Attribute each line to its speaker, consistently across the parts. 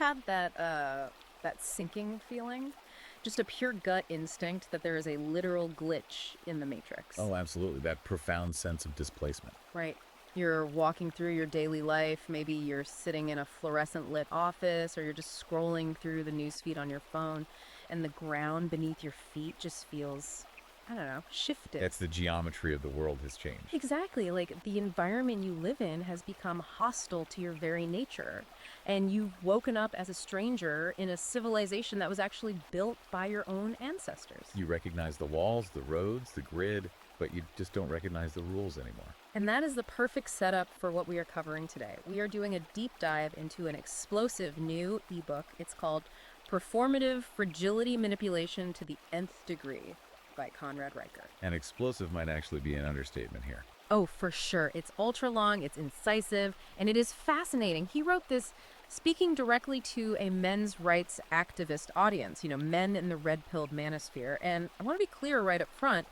Speaker 1: had that sinking feeling? Just a pure gut instinct that there is a literal glitch in the matrix.
Speaker 2: Oh, absolutely. That profound sense of displacement.
Speaker 1: Right. You're walking through your daily life. Maybe you're sitting in a fluorescent lit office, or you're just scrolling through the newsfeed on your phone, and the ground beneath your feet just feels, I don't know, shifted.
Speaker 2: That's the geometry of the world has changed.
Speaker 1: Exactly. Like the environment you live in has become hostile to your very nature. And you've woken up as a stranger in a civilization that was actually built by your own ancestors.
Speaker 2: You recognize the walls, the roads, the grid, but you just don't recognize the rules anymore.
Speaker 1: And that is the perfect setup for what we are covering today. We are doing a deep dive into an explosive new ebook. It's called Performative Fragility Manipulation to the Nth Degree by Conrad Riker.
Speaker 2: And explosive might actually be an understatement here.
Speaker 1: Oh, for sure. It's ultra long, it's incisive, and it is fascinating. He wrote this speaking directly to a men's rights activist audience, men in the red-pilled manosphere. And I want to be clear right up front,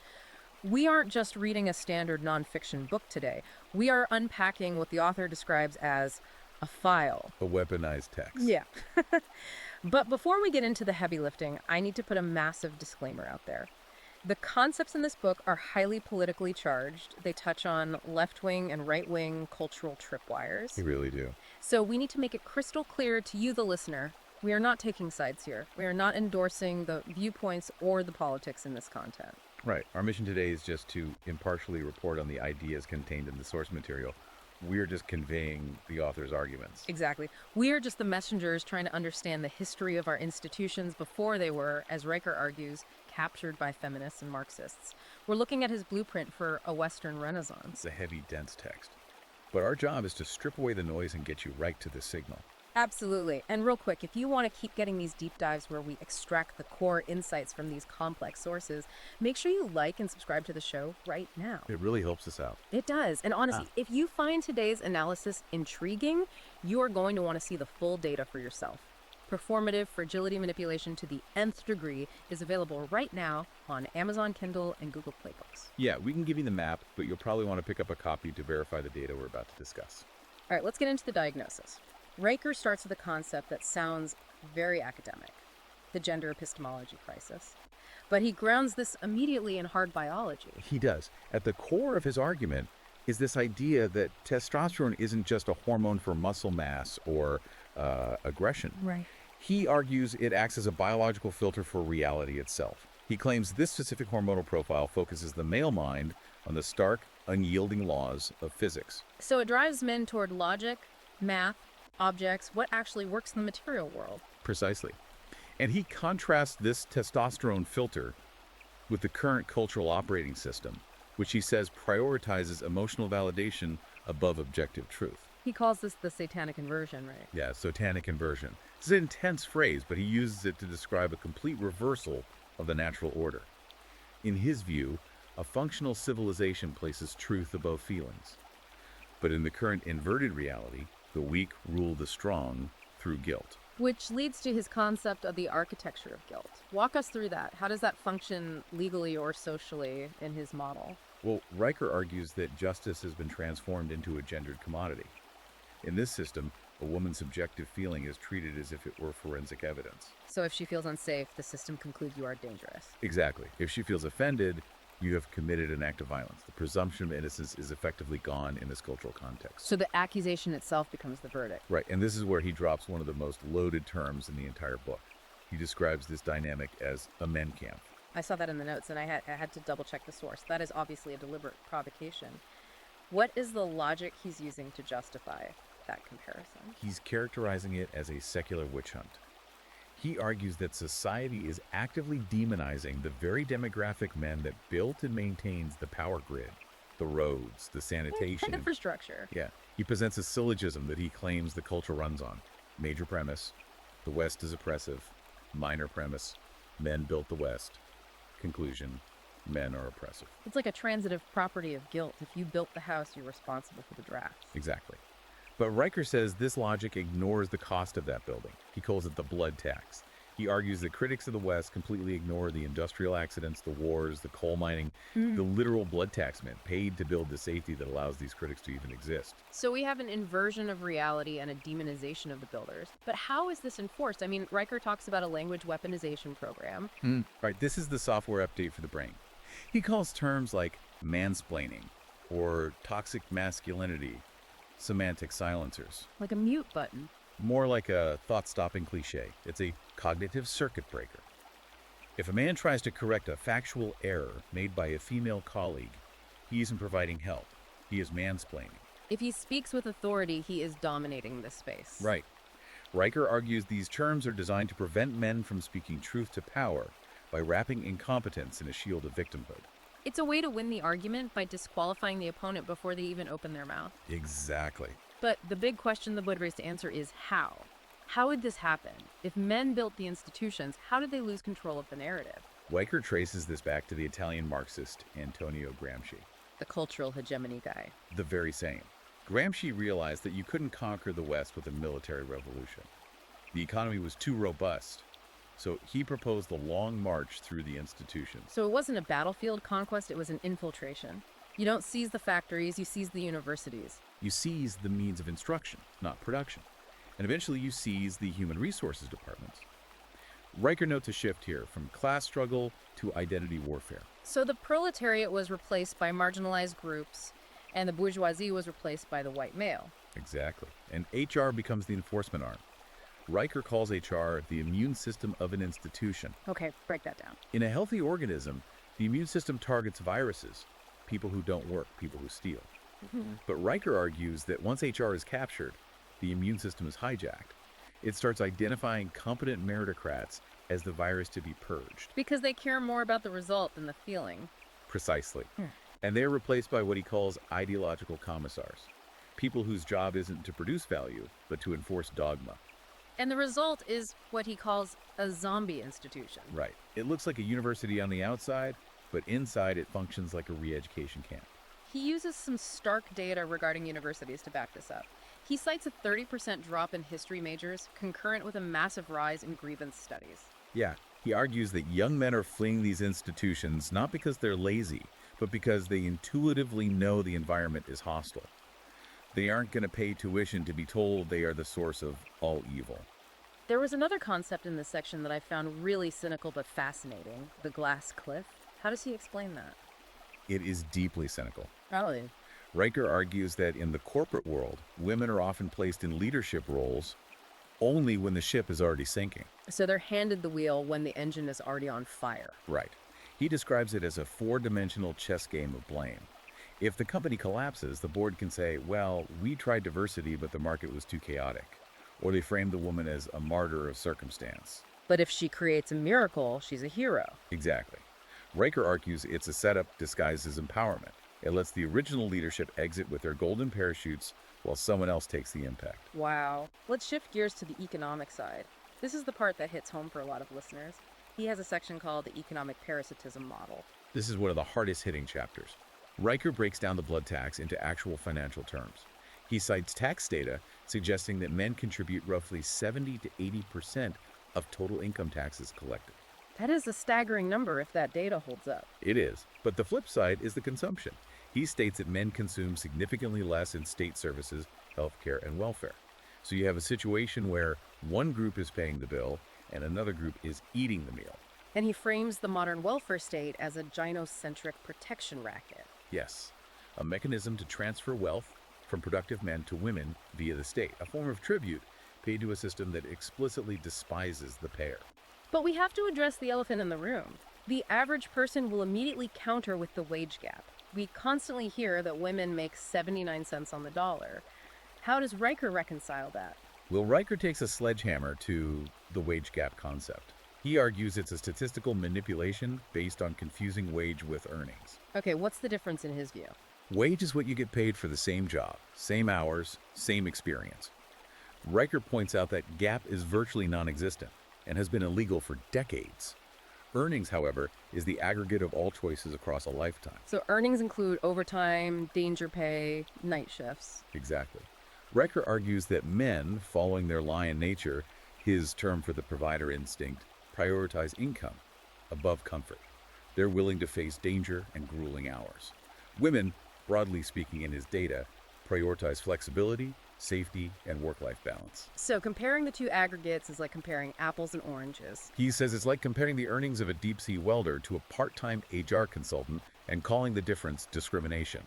Speaker 1: we aren't just reading a standard nonfiction book today. We are unpacking what the author describes as a file.
Speaker 2: A weaponized text.
Speaker 1: Yeah. But before we get into the heavy lifting, I need to put a massive disclaimer out there. The concepts in this book are highly politically charged. They touch on left-wing and right-wing cultural tripwires.
Speaker 2: They really do.
Speaker 1: So we need to make it crystal clear to you, the listener, we are not taking sides here. We are not endorsing the viewpoints or the politics in this content.
Speaker 2: Right. Our mission today is just to impartially report on the ideas contained in the source material. We're just conveying the author's arguments.
Speaker 1: Exactly. We are just the messengers trying to understand the history of our institutions before they were, as Riker argues, captured by feminists and Marxists. We're looking at his blueprint for a Western Renaissance.
Speaker 2: It's a heavy, dense text. But our job is to strip away the noise and get you right to the signal.
Speaker 1: Absolutely. And real quick, if you want to keep getting these deep dives where we extract the core insights from these complex sources, make sure you like and subscribe to the show right now.
Speaker 2: It really helps us out.
Speaker 1: It does. And honestly, if you find today's analysis intriguing, you are going to want to see the full data for yourself. Performative Fragility Manipulation to the Nth Degree is available right now on Amazon Kindle and Google Play Books.
Speaker 2: Yeah, we can give you the map, but you'll probably want to pick up a copy to verify the data we're about to discuss.
Speaker 1: All right, let's get into the diagnosis. Riker starts with a concept that sounds very academic, the gender epistemology crisis. But he grounds this immediately in hard biology.
Speaker 2: He does. At the core of his argument is this idea that testosterone isn't just a hormone for muscle mass or aggression.
Speaker 1: Right.
Speaker 2: He argues it acts as a biological filter for reality itself. He claims this specific hormonal profile focuses the male mind on the stark, unyielding laws of physics.
Speaker 1: So it drives men toward logic, math, objects, what actually works in the material world.
Speaker 2: Precisely. And he contrasts this testosterone filter with the current cultural operating system, which he says prioritizes emotional validation above objective truth.
Speaker 1: He calls this the satanic inversion, right?
Speaker 2: Yeah, satanic inversion. It's an intense phrase, but he uses it to describe a complete reversal of the natural order. In his view, a functional civilization places truth above feelings. But in the current inverted reality, the weak rule the strong through guilt.
Speaker 1: Which leads to his concept of the architecture of guilt. Walk us through that. How does that function legally or socially in his model?
Speaker 2: Well, Riker argues that justice has been transformed into a gendered commodity. In this system, a woman's subjective feeling is treated as if it were forensic evidence.
Speaker 1: So if she feels unsafe, the system concludes you are dangerous.
Speaker 2: Exactly. If she feels offended, you have committed an act of violence. The presumption of innocence is effectively gone in this cultural context.
Speaker 1: So the accusation itself becomes the verdict.
Speaker 2: Right, and this is where he drops one of the most loaded terms in the entire book. He describes this dynamic as a men camp.
Speaker 1: I saw that in the notes, and I had to double check the source. That is obviously a deliberate provocation. What is the logic he's using to justify that comparison?
Speaker 2: He's characterizing it as a secular witch hunt. He argues that society is actively demonizing the very demographic men that built and maintains the power grid, the roads, the sanitation.
Speaker 1: Infrastructure.
Speaker 2: Yeah. He presents a syllogism that he claims the culture runs on. Major premise, the West is oppressive. Minor premise, men built the West. Conclusion, men are oppressive.
Speaker 1: It's like a transitive property of guilt. If you built the house, you're responsible for the drafts.
Speaker 2: Exactly. But Riker says this logic ignores the cost of that building. He calls it the blood tax. He argues that critics of the West completely ignore the industrial accidents, the wars, the coal mining, the literal blood tax men paid to build the safety that allows these critics to even exist.
Speaker 1: So we have an inversion of reality and a demonization of the builders. But how is this enforced? I mean, Riker talks about a language weaponization program.
Speaker 2: Right, this is the software update for the brain. He calls terms like mansplaining or toxic masculinity semantic silencers.
Speaker 1: Like a mute button.
Speaker 2: More like a thought-stopping cliche. It's a cognitive circuit breaker. If a man tries to correct a factual error made by a female colleague, he isn't providing help. He is mansplaining.
Speaker 1: If he speaks with authority, he is dominating this space.
Speaker 2: Right. Riker argues these terms are designed to prevent men from speaking truth to power by wrapping incompetence in a shield of victimhood.
Speaker 1: It's a way to win the argument by disqualifying the opponent before they even open their mouth.
Speaker 2: Exactly.
Speaker 1: But the big question the board raised to answer is how? How would this happen? If men built the institutions, how did they lose control of the narrative?
Speaker 2: Riker traces this back to the Italian Marxist Antonio Gramsci,
Speaker 1: The cultural hegemony guy.
Speaker 2: the very same. Gramsci realized that you couldn't conquer the West with a military revolution. The economy was too robust, so he proposed the long march through the institutions.
Speaker 1: So it wasn't a battlefield conquest, it was an infiltration. You don't seize the factories, you seize the universities.
Speaker 2: You seize the means of instruction, not production. And eventually you seize the human resources departments. Riker notes a shift here from class struggle to identity warfare.
Speaker 1: So the proletariat was replaced by marginalized groups, and the bourgeoisie was replaced by the white male.
Speaker 2: Exactly. And HR becomes the enforcement arm. Riker calls HR the immune system of an institution.
Speaker 1: Okay, break that down.
Speaker 2: In a healthy organism, the immune system targets viruses, people who don't work, people who steal. But Riker argues that once HR is captured, the immune system is hijacked. It starts identifying competent meritocrats as the virus to be purged.
Speaker 1: Because they care more about the result than the feeling.
Speaker 2: Precisely. And they're replaced by what he calls ideological commissars, people whose job isn't to produce value, but to enforce dogma.
Speaker 1: And the result is what he calls a zombie institution.
Speaker 2: Right. It looks like a university on the outside, but inside it functions like a re-education camp.
Speaker 1: He uses some stark data regarding universities to back this up. He cites a 30% drop in history majors, concurrent with a massive rise in grievance studies.
Speaker 2: Yeah, he argues that young men are fleeing these institutions not because they're lazy, but because they intuitively know the environment is hostile. They aren't going to pay tuition to be told they are the source of all evil.
Speaker 1: There was another concept in this section that I found really cynical but fascinating, the glass cliff. How does he explain that?
Speaker 2: It is deeply cynical.
Speaker 1: Probably.
Speaker 2: Riker argues that in the corporate world, women are often placed in leadership roles only when the ship is already sinking.
Speaker 1: So they're handed the wheel when the engine is already on fire.
Speaker 2: Right. He describes it as a four-dimensional chess game of blame. If the company collapses, the board can say, well, we tried diversity, but the market was too chaotic. Or they frame the woman as a martyr of circumstance.
Speaker 1: But if she creates a miracle, she's a hero.
Speaker 2: Exactly. Riker argues it's a setup disguised as empowerment. It lets the original leadership exit with their golden parachutes while someone else takes the impact.
Speaker 1: Wow. Let's shift gears to the economic side. This is the part that hits home for a lot of listeners. He has a section called the economic parasitism model.
Speaker 2: This is one of the hardest hitting chapters. Riker breaks down the blood tax into actual financial terms. He cites tax data suggesting that men contribute roughly 70 to 80% of total income taxes collected.
Speaker 1: That is a staggering number if that data holds up.
Speaker 2: It is, but the flip side is the consumption. He states that men consume significantly less in state services, healthcare, and welfare. So you have a situation where one group is paying the bill and another group is eating the meal.
Speaker 1: And he frames the modern welfare state as a gynocentric protection racket.
Speaker 2: Yes, a mechanism to transfer wealth from productive men to women via the state, a form of tribute paid to a system that explicitly despises the payer.
Speaker 1: But we have to address the elephant in the room. The average person will immediately counter with the wage gap. We constantly hear that women make 79 cents on the dollar. How does Riker reconcile that?
Speaker 2: Well, Riker takes a sledgehammer to the wage gap concept. He argues it's a statistical manipulation based on confusing wage with earnings.
Speaker 1: Okay, what's the difference in his view?
Speaker 2: Wage is what you get paid for the same job, same hours, same experience. Riker points out that gap is virtually non-existent and has been illegal for decades. Earnings, however, is the aggregate of all choices across a lifetime.
Speaker 1: So earnings include overtime, danger pay, night shifts.
Speaker 2: Exactly. Riker argues that men, following their lion nature, His term for the provider instinct prioritize income above comfort. They're willing to face danger and grueling hours. Women, broadly speaking in his data, prioritize flexibility, safety, and work-life balance.
Speaker 1: So comparing the two aggregates is like comparing apples and oranges.
Speaker 2: He says it's like comparing the earnings of a deep-sea welder to a part-time HR consultant and calling the difference discrimination.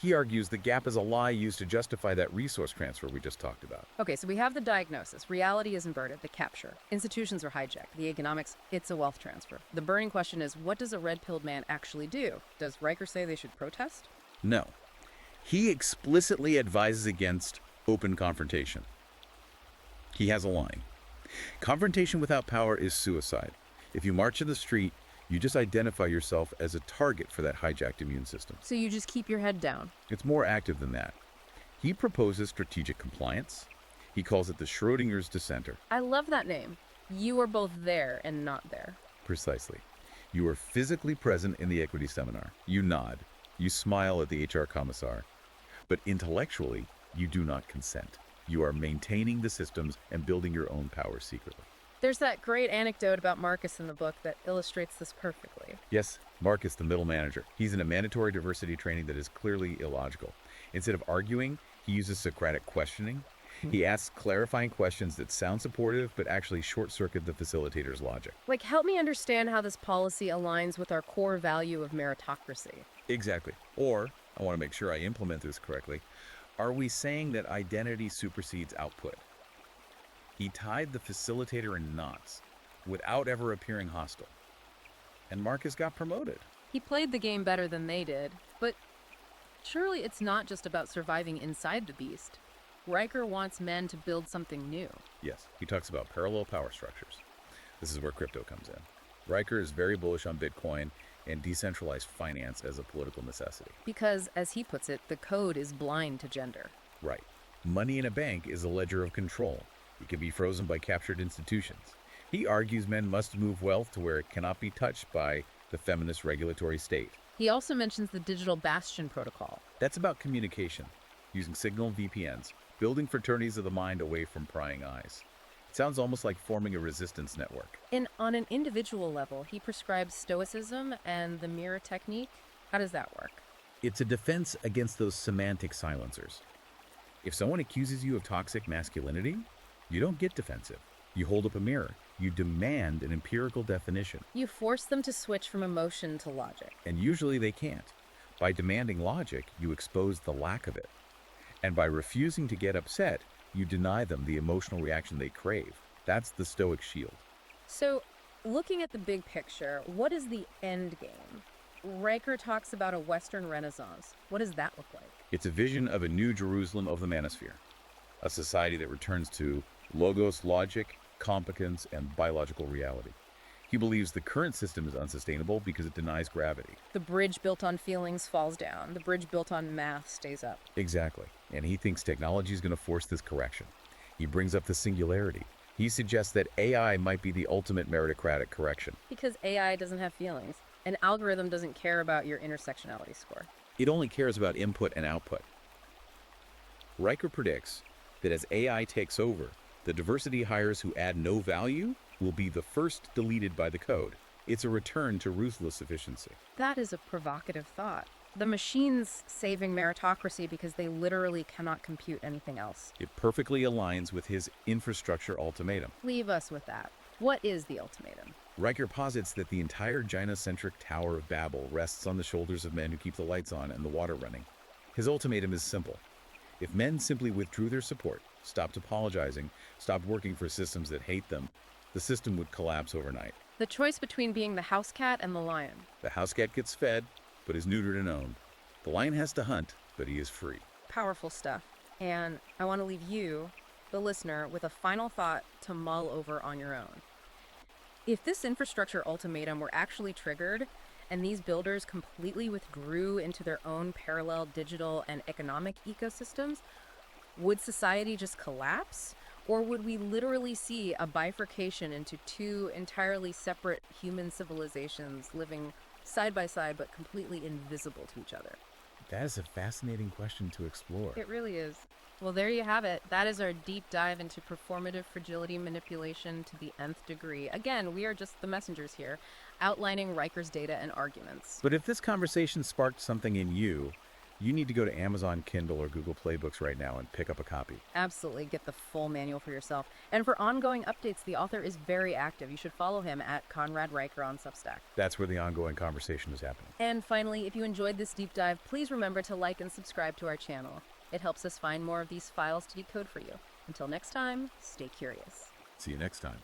Speaker 2: He argues the gap is a lie used to justify that resource transfer we just talked about.
Speaker 1: Okay, so we have the diagnosis. Reality is inverted, the capture. Institutions are hijacked. The economics, it's a wealth transfer. The burning question is, what does a red-pilled man actually do? Does Riker say they should protest?
Speaker 2: No. He explicitly advises against open confrontation. He has a line. Confrontation without power is suicide. If you march in the street, you just identify yourself as a target for that hijacked immune system.
Speaker 1: So you just keep your head down.
Speaker 2: It's more active than that. He proposes strategic compliance. He calls it the Schrodinger's dissenter.
Speaker 1: I love that name. You are both there and not there.
Speaker 2: Precisely. You are physically present in the equity seminar. You nod. You smile at the HR commissar. But intellectually, you do not consent. You are maintaining the systems and building your own power secretly.
Speaker 1: There's that great anecdote about Marcus in the book that illustrates this perfectly.
Speaker 2: Yes, Marcus, the middle manager. He's in a mandatory diversity training that is clearly illogical. Instead of arguing, he uses Socratic questioning. He asks clarifying questions that sound supportive but actually short-circuit the facilitator's logic.
Speaker 1: Like, help me understand how this policy aligns with our core value of meritocracy.
Speaker 2: Exactly. Or, I want to make sure I implement this correctly, are we saying that identity supersedes output? He tied the facilitator in knots without ever appearing hostile. And Marcus got promoted.
Speaker 1: He played the game better than they did, but surely it's not just about surviving inside the beast. Riker wants men to build something new.
Speaker 2: Yes, he talks about parallel power structures. This is where crypto comes in. Riker is very bullish on Bitcoin and decentralized finance as a political necessity.
Speaker 1: Because, as he puts it, the code is blind to gender.
Speaker 2: Right. Money in a bank is a ledger of control. It can be frozen by captured institutions. He argues men must move wealth to where it cannot be touched by the feminist regulatory state.
Speaker 1: He also mentions the digital bastion protocol.
Speaker 2: That's about communication, using signal VPNs, building fraternities of the mind away from prying eyes. It sounds almost like forming a resistance network.
Speaker 1: And on an individual level, he prescribes stoicism and the mirror technique. How does that work?
Speaker 2: It's a defense against those semantic silencers. If someone accuses you of toxic masculinity, you don't get defensive. You hold up a mirror. You demand an empirical definition.
Speaker 1: You force them to switch from emotion to logic.
Speaker 2: And usually they can't. By demanding logic, you expose the lack of it. And by refusing to get upset, you deny them the emotional reaction they crave. That's the stoic shield.
Speaker 1: So, looking at the big picture, what is the end game? Riker talks about a Western Renaissance. What does that look like?
Speaker 2: It's a vision of a new Jerusalem of the manosphere, a society that returns to logos, logic, competence, and biological reality. He believes the current system is unsustainable because it denies gravity.
Speaker 1: The bridge built on feelings falls down. The bridge built on math stays up.
Speaker 2: Exactly. And he thinks technology is going to force this correction. He brings up the singularity. He suggests that AI might be the ultimate meritocratic correction.
Speaker 1: Because AI doesn't have feelings. An algorithm doesn't care about your intersectionality score.
Speaker 2: It only cares about input and output. Riker predicts that as AI takes over, the diversity hires who add no value will be the first deleted by the code. It's a return to ruthless efficiency.
Speaker 1: That is a provocative thought. The machines saving meritocracy because they literally cannot compute anything else.
Speaker 2: It perfectly aligns with his infrastructure ultimatum.
Speaker 1: Leave us with that. What is the ultimatum?
Speaker 2: Riker posits that the entire gynocentric Tower of Babel rests on the shoulders of men who keep the lights on and the water running. His ultimatum is simple. If men simply withdrew their support, stopped apologizing, stopped working for systems that hate them, the system would collapse overnight.
Speaker 1: The choice between being the house cat and the lion.
Speaker 2: The house cat gets fed, but is neutered and owned. The lion has to hunt, but he is free.
Speaker 1: Powerful stuff. And I want to leave you, the listener, with a final thought to mull over on your own. If this infrastructure ultimatum were actually triggered, and these builders completely withdrew into their own parallel digital and economic ecosystems, would society just collapse? Or would we literally see a bifurcation into two entirely separate human civilizations living side by side but completely invisible to each other?
Speaker 2: That is a fascinating question to explore.
Speaker 1: It really is. Well, there you have it. That is our deep dive into performative fragility manipulation to the nth degree. Again, we are just the messengers here, outlining Riker's data and arguments.
Speaker 2: But if this conversation sparked something in you, you need to go to Amazon Kindle or Google Play Books right now and pick up a copy.
Speaker 1: Absolutely, get the full manual for yourself. And for ongoing updates, the author is very active. You should follow him at Conrad Riker on Substack.
Speaker 2: That's where the ongoing conversation is happening.
Speaker 1: And finally, if you enjoyed this deep dive, please remember to like and subscribe to our channel. It helps us find more of these files to decode for you. Until next time, stay curious.
Speaker 2: See you next time.